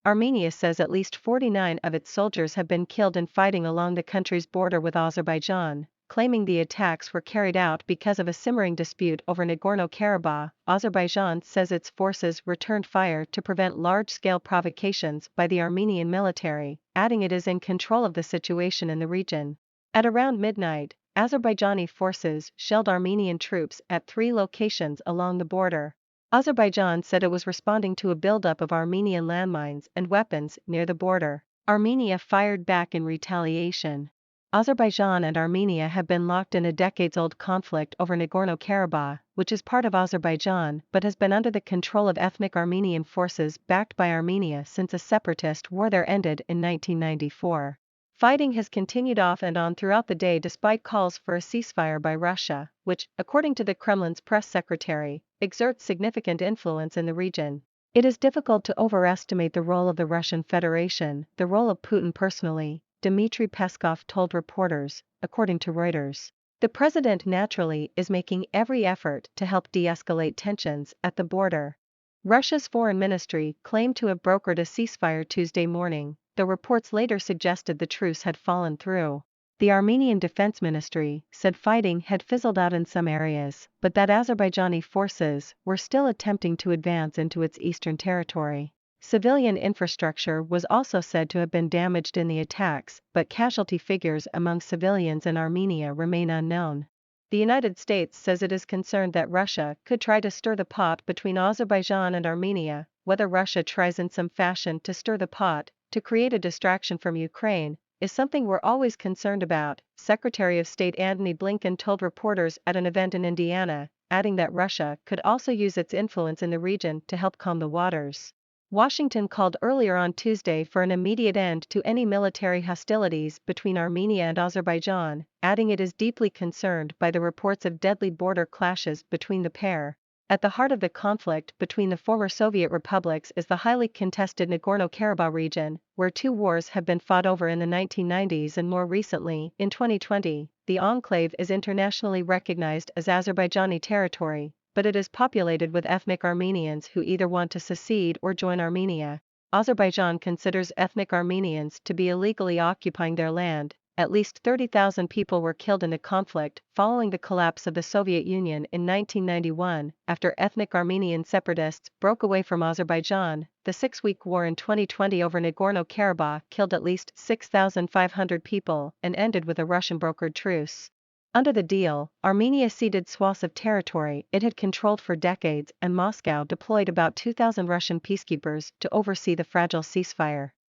Armenia says at least 49 of its soldiers have been killed in fighting along the country's border with Azerbaijan, claiming the attacks were carried out because of a simmering dispute over Nagorno-Karabakh. Azerbaijan says its forces returned fire to prevent large-scale provocations by the Armenian military, adding it is in control of the situation in the region. At around midnight, Azerbaijani forces shelled Armenian troops at 3 locations along the border. Azerbaijan said it was responding to a buildup of Armenian landmines and weapons near the border. Armenia fired back in retaliation. Azerbaijan and Armenia have been locked in a decades-old conflict over Nagorno-Karabakh, which is part of Azerbaijan but has been under the control of ethnic Armenian forces backed by Armenia since a separatist war there ended in 1994. Fighting has continued off and on throughout the day despite calls for a ceasefire by Russia, which, according to the Kremlin's press secretary, exerts significant influence in the region. It is difficult to overestimate the role of the Russian Federation, the role of Putin personally, Dmitry Peskov told reporters, according to Reuters. The president naturally is making every effort to help de-escalate tensions at the border. Russia's foreign ministry claimed to have brokered a ceasefire Tuesday morning, though reports later suggested the truce had fallen through. The Armenian Defense Ministry said fighting had fizzled out in some areas, but that Azerbaijani forces were still attempting to advance into its eastern territory. Civilian infrastructure was also said to have been damaged in the attacks, but casualty figures among civilians in Armenia remain unknown. The United States says it is concerned that Russia could try to stir the pot between Azerbaijan and Armenia. Whether Russia tries in some fashion to stir the pot, to create a distraction from Ukraine, is something we're always concerned about, Secretary of State Antony Blinken told reporters at an event in Indiana, adding that Russia could also use its influence in the region to help calm the waters. Washington called earlier on Tuesday for an immediate end to any military hostilities between Armenia and Azerbaijan, adding it is deeply concerned by the reports of deadly border clashes between the pair. At the heart of the conflict between the former Soviet republics is the highly contested Nagorno-Karabakh region, where 2 wars have been fought over in the 1990s and more recently, in 2020, the enclave is internationally recognized as Azerbaijani territory, but it is populated with ethnic Armenians who either want to secede or join Armenia. Azerbaijan considers ethnic Armenians to be illegally occupying their land. At least 30,000 people were killed in the conflict following the collapse of the Soviet Union in 1991, after ethnic Armenian separatists broke away from Azerbaijan. The 6-week war in 2020 over Nagorno-Karabakh killed at least 6,500 people and ended with a Russian-brokered truce. Under the deal, Armenia ceded swaths of territory it had controlled for decades, and Moscow deployed about 2,000 Russian peacekeepers to oversee the fragile ceasefire.